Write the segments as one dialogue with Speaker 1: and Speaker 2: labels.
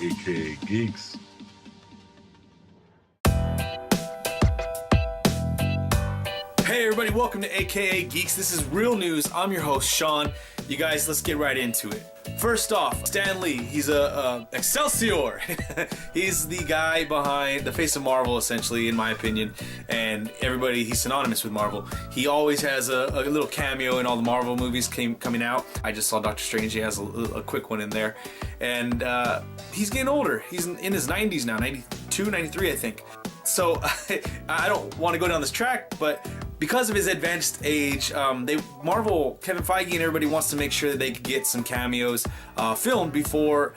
Speaker 1: aka Geeks.
Speaker 2: Hey everybody, welcome to AKA Geeks. This is real news. I'm your host, Sean. You guys, let's get right into it. First off, Stan Lee. He's a Excelsior. He's the guy behind the face of Marvel, essentially, in my opinion. And everybody, he's synonymous with Marvel. He always has a little cameo in all the Marvel movies coming out. I just saw Doctor Strange. He has a quick one in there. And he's getting older. He's in his 90s now, 92, 93, I think. So I don't want to go down this track, but because of his advanced age, Marvel, Kevin Feige and everybody wants to make sure that they could get some cameos filmed before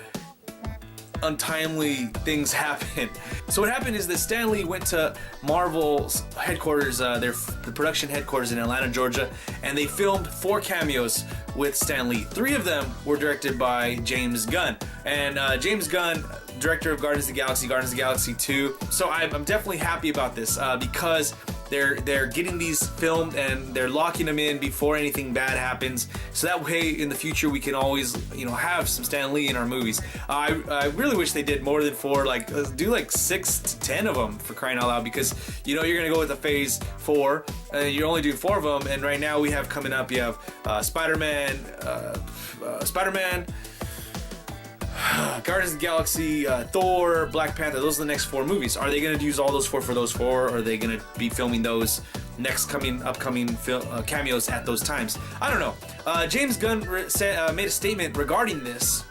Speaker 2: untimely things happen. So what happened is that Stan Lee went to Marvel's headquarters, the production headquarters in Atlanta, Georgia, and they filmed 4 cameos with Stan Lee. 3 of them were directed by James Gunn. And James Gunn, director of Guardians of the Galaxy 2. So I'm definitely happy about this because they're getting these filmed and they're locking them in before anything bad happens. So that way in the future we can always, have some Stan Lee in our movies. I really wish they did more than 4, do 6 to 10 of them, for crying out loud, because you're gonna go with a phase 4 and you only do 4 of them. And right now we have coming up, you have Spider-Man, Guardians of the Galaxy, Thor, Black Panther. Those are the next 4 movies. Are they going to use all those 4 for those 4? Or are they going to be filming those upcoming cameos at those times? I don't know. James Gunn made a statement regarding this.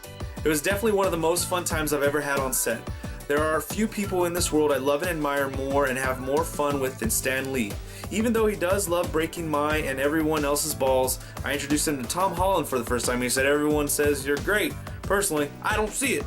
Speaker 2: It was definitely one of the most fun times I've ever had on set. There are a few people in this world I love and admire more and have more fun with than Stan Lee. Even though he does love breaking my and everyone else's balls, I introduced him to Tom Holland for the first time and he said, "Everyone says you're great. Personally, I don't see it."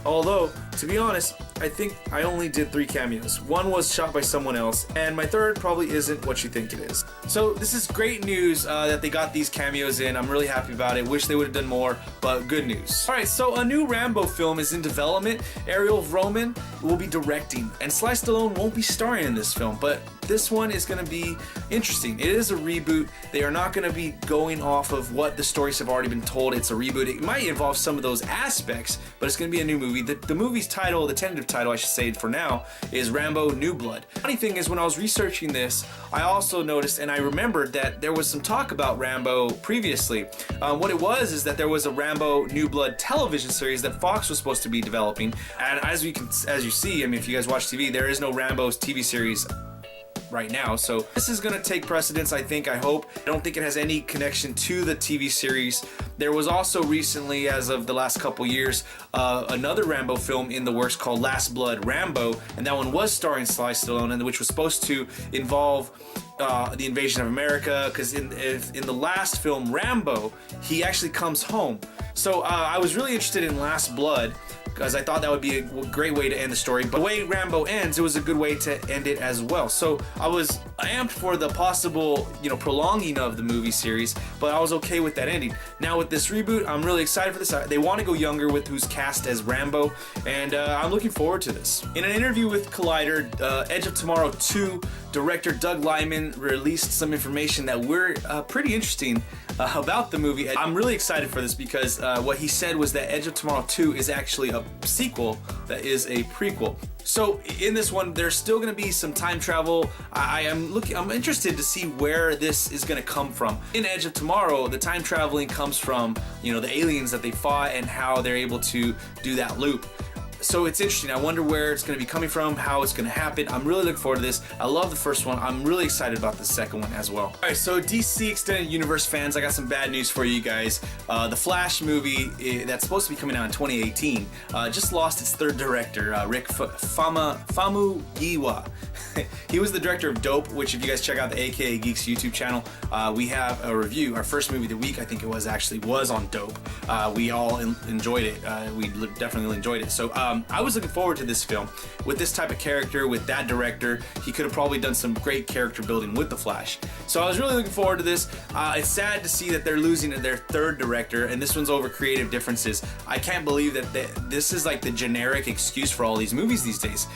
Speaker 2: Although, to be honest, I think I only did 3 cameos. 1 was shot by someone else, and my 3rd probably isn't what you think it is. So this is great news that they got these cameos in. I'm really happy about it. Wish they would have done more, but good news. Alright, so a new Rambo film is in development. Ariel Roman will be directing, and Sly Stallone won't be starring in this film, but this one is going to be interesting. It is a reboot. They are not going to be going off of what the stories have already been told. It's a reboot. It might involve some of those aspects, but it's going to be a new movie. The movie's title, the tentative title I should say for now, is Rambo New Blood. Funny thing is, when I was researching this, I also noticed and I remembered that there was some talk about Rambo previously. What it was is that there was a Rambo New Blood television series that Fox was supposed to be developing, and as you see, I mean, if you guys watch TV, there is no Rambo's TV series right now, so this is gonna take precedence, I think, I hope. I don't think it has any connection to the TV series. There was also recently, as of the last couple years, another Rambo film in the works called Last Blood Rambo, and that one was starring Sly Stallone, and which was supposed to involve the invasion of America, because in the last film, Rambo, he actually comes home. So I was really interested in Last Blood, because I thought that would be a great way to end the story. But the way Rambo ends, it was a good way to end it as well. So I was amped for the possible, prolonging of the movie series, but I was okay with that ending. Now with this reboot, I'm really excited for this. They want to go younger with who's cast as Rambo, and I'm looking forward to this. In an interview with Collider, Edge of Tomorrow 2 director Doug Liman released some information that were pretty interesting about the movie. I'm really excited for this because what he said was that Edge of Tomorrow 2 is actually a sequel that is a prequel. So in this one, there's still going to be some time travel. I'm interested to see where this is going to come from. In Edge of Tomorrow, the time traveling comes from, the aliens that they fought and how they're able to do that loop. So it's interesting. I wonder where it's going to be coming from, how it's going to happen. I'm really looking forward to this. I love the first one. I'm really excited about the second one as well. Alright, so DC Extended Universe fans, I got some bad news for you guys. The Flash movie that's supposed to be coming out in 2018 just lost its 3rd director, Rick Famuyiwa. He was the director of Dope, which if you guys check out the AKA Geeks YouTube channel, we have a review. Our first movie of the week, I think it was on Dope. We all enjoyed it. We definitely enjoyed it. So I was looking forward to this film. With this type of character, with that director, he could have probably done some great character building with The Flash. So I was really looking forward to this. It's sad to see that they're losing their 3rd director, and this one's over creative differences. I can't believe that this is like the generic excuse for all these movies these days.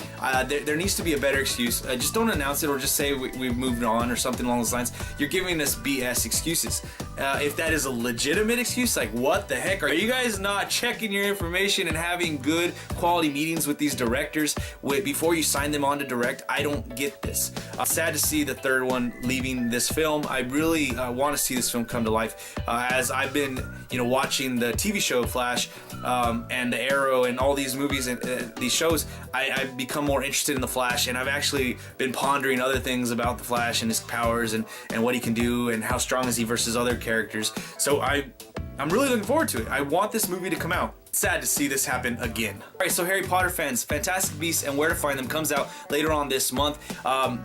Speaker 2: There needs to be a better excuse. Just don't announce it or just say we've moved on or something along those lines. You're giving us BS excuses. if that is a legitimate excuse. Like, what the heck? Are you guys not checking your information and having good quality meetings with these directors before you sign them on to direct? I don't get this. Sad to see the third one leaving this film. I really want to see this film come to life. As I've been, watching the TV show Flash and the Arrow and all these movies and these shows, I've become more interested in the Flash, and I've actually been pondering other things about the Flash and his powers and what he can do and how strong is he versus other characters. So I'm really looking forward to it. I want this movie to come out. Sad to see this happen again. Alright, so Harry Potter fans, Fantastic Beasts and Where to Find Them comes out later on this month.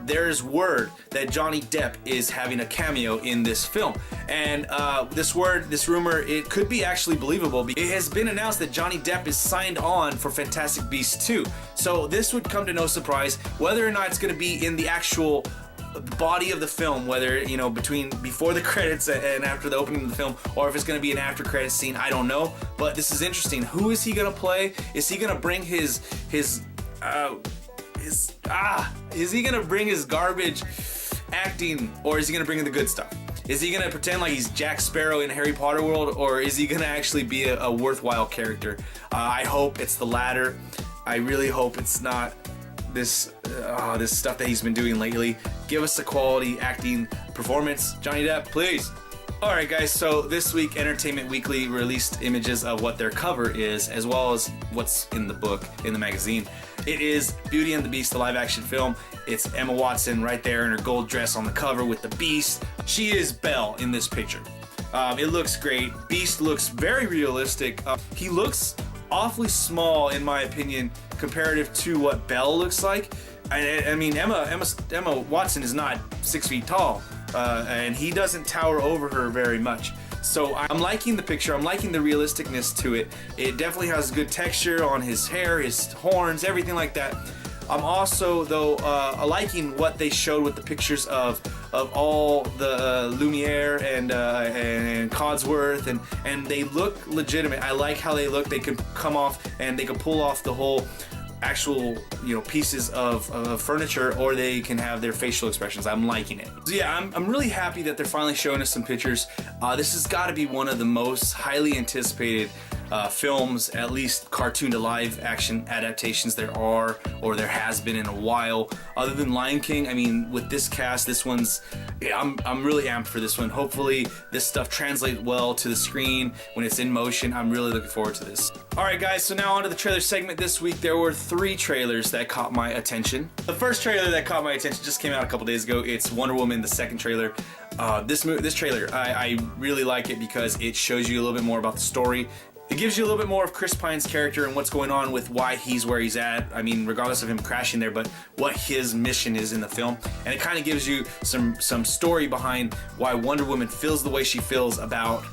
Speaker 2: There's word that Johnny Depp is having a cameo in this film. And this rumor, it could be actually believable. It has been announced that Johnny Depp is signed on for Fantastic Beasts 2. So this would come to no surprise. Whether or not it's going to be in the actual body of the film, whether before the credits and after the opening of the film, or if it's going to be an after credits scene, I don't know. But this is interesting. Who is he going to play? Is he going to bring is he going to bring his garbage acting, or is he going to bring in the good stuff? Is he going to pretend like he's Jack Sparrow in Harry Potter world, or is he going to actually be a worthwhile character? I hope it's the latter. I really hope it's not this stuff that he's been doing lately. Give us a quality acting performance, Johnny Depp, please. Alright guys, so this week Entertainment Weekly released images of what their cover is, as well as what's in the book, in the magazine. It is Beauty and the Beast, the live action film. It's Emma Watson right there in her gold dress on the cover with the Beast. She is Belle in this picture. It looks great. Beast looks very realistic. He looks awfully small, in my opinion, comparative to what Belle looks like. I mean, Emma Watson is not 6 feet tall, and he doesn't tower over her very much. So I'm liking the picture. I'm liking the realisticness to it. It definitely has good texture on his hair, his horns, everything like that. I'm also, though, liking what they showed with the pictures of all the Lumiere and Codsworth, and they look legitimate. I like how they look. They can come off and they can pull off the whole actual pieces of furniture, or they can have their facial expressions. I'm liking it. So yeah, I'm really happy that they're finally showing us some pictures. This has got to be one of the most highly anticipated films, at least cartoon to live action adaptations there are, or there has been in a while, other than Lion King. I mean, with this cast, this one's, I'm really amped for this one. Hopefully this stuff translates well to the screen when it's in motion. I'm really looking forward to this. Alright guys, so now onto the trailer segment. This week there were 3 trailers that caught my attention. The first trailer that caught my attention just came out a couple days ago. It's Wonder Woman, the second trailer. This trailer, I really like it because it shows you a little bit more about the story. It gives you a little bit more of Chris Pine's character and what's going on with why he's where he's at. I mean, regardless of him crashing there, but what his mission is in the film. And it kind of gives you some story behind why Wonder Woman feels the way she feels about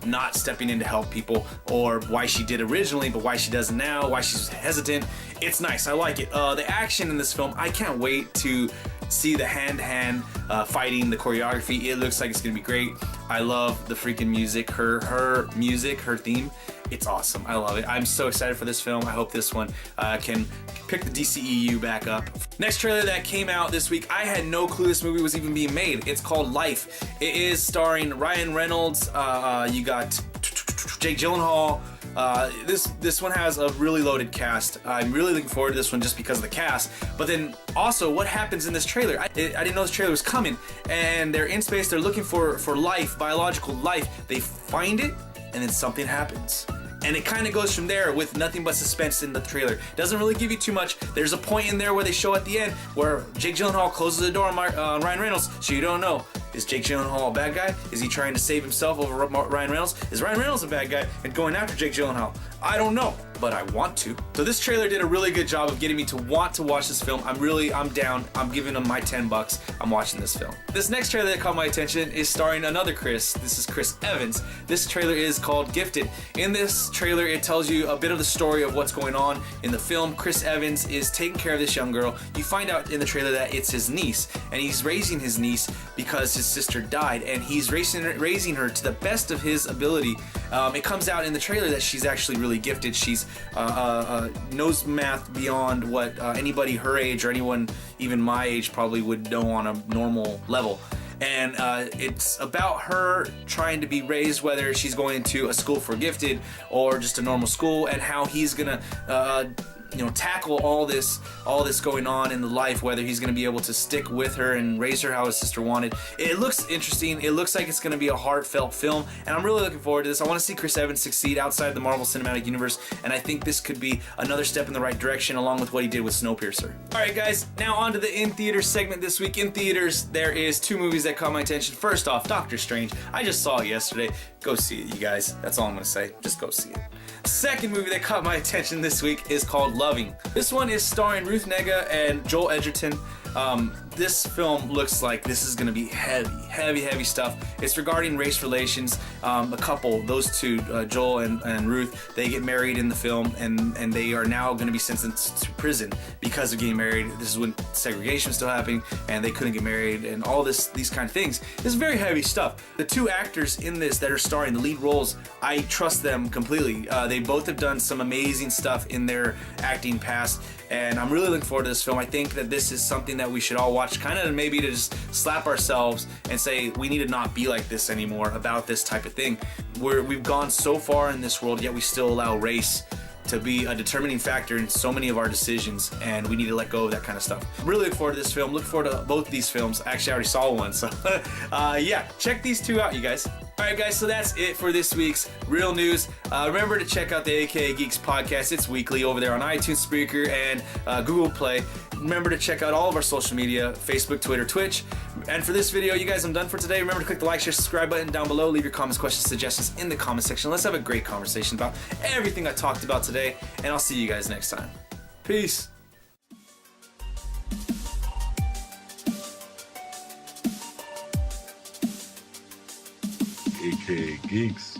Speaker 2: not stepping in to help people, or why she did originally, but why she doesn't now, why she's hesitant. It's nice. I like it. The action in this film, I can't wait to see the hand-to-hand fighting, the choreography. It looks like it's gonna be great. I love the freaking music, her music, her theme. It's awesome. I love it. I'm so excited for this film. I hope this one can pick the DCEU back up. Next trailer that came out this week, I had no clue this movie was even being made. It's called Life. It is starring Ryan Reynolds. You got Jake Gyllenhaal. This one has a really loaded cast. I'm really looking forward to this one just because of the cast. But then also, what happens in this trailer? I didn't know this trailer was coming. And they're in space. They're looking for life, biological life. They find it, and then something happens. And it kind of goes from there with nothing but suspense in the trailer. Doesn't really give you too much. There's a point in there where they show at the end where Jake Gyllenhaal closes the door on Ryan Reynolds, so you don't know. Is Jake Gyllenhaal a bad guy? Is he trying to save himself over Ryan Reynolds? Is Ryan Reynolds a bad guy and going after Jake Gyllenhaal? I don't know, but I want to. So this trailer did a really good job of getting me to want to watch this film. I'm down. I'm giving them my $10. I'm watching this film. This next trailer that caught my attention is starring another Chris. This is Chris Evans. This trailer is called Gifted. In this trailer, it tells you a bit of the story of what's going on in the film. Chris Evans is taking care of this young girl. You find out in the trailer that it's his niece, and he's raising his niece because his sister died, and he's raising her to the best of his ability. It comes out in the trailer that she's actually really gifted. She's knows math beyond what anybody her age or anyone even my age probably would know on a normal level. and it's about her trying to be raised, whether she's going to a school for gifted or just a normal school, and how he's gonna tackle all this going on in the life, whether he's going to be able to stick with her and raise her how his sister wanted. It looks interesting. It looks like it's going to be a heartfelt film, and I'm really looking forward to this. I want to see Chris Evans succeed outside the Marvel Cinematic Universe, and I think this could be another step in the right direction, along with what he did with Snowpiercer. Alright guys, now on to the in-theater segment this week. In theaters, there is 2 movies that caught my attention. First off, Doctor Strange. I just saw it yesterday. Go see it, you guys. That's all I'm going to say. Just go see it. Second movie that caught my attention this week is called Loving. This one is starring Ruth Negga and Joel Edgerton. This film looks like this is going to be heavy stuff. It's regarding race relations. A couple, those two, Joel and Ruth, they get married in the film, and they are now going to be sentenced to prison because of getting married. This is when segregation was still happening, and they couldn't get married, and all these kind of things. This is very heavy stuff. The 2 actors in this that are starring the lead roles, I trust them completely. They both have done some amazing stuff in their acting past, and I'm really looking forward to this film. I think that this is something that we should all watch, kind of maybe to just slap ourselves and say we need to not be like this anymore about this type of thing. We've gone so far in this world, yet we still allow race to be a determining factor in so many of our decisions, and we need to let go of that kind of stuff. I'm really looking forward to this film. Look forward to both these films. Actually, I already saw one, so yeah, check these 2 out, you guys. Alright guys, so that's it for this week's Real News. Remember to check out the AKA Geeks podcast. It's weekly over there on iTunes, Spreaker, and Google Play. Remember to check out all of our social media, Facebook, Twitter, Twitch. And for this video, you guys, I'm done for today. Remember to click the like, share, subscribe button down below. Leave your comments, questions, suggestions in the comment section. Let's have a great conversation about everything I talked about today, and I'll see you guys next time. Peace.
Speaker 1: AKA Geeks.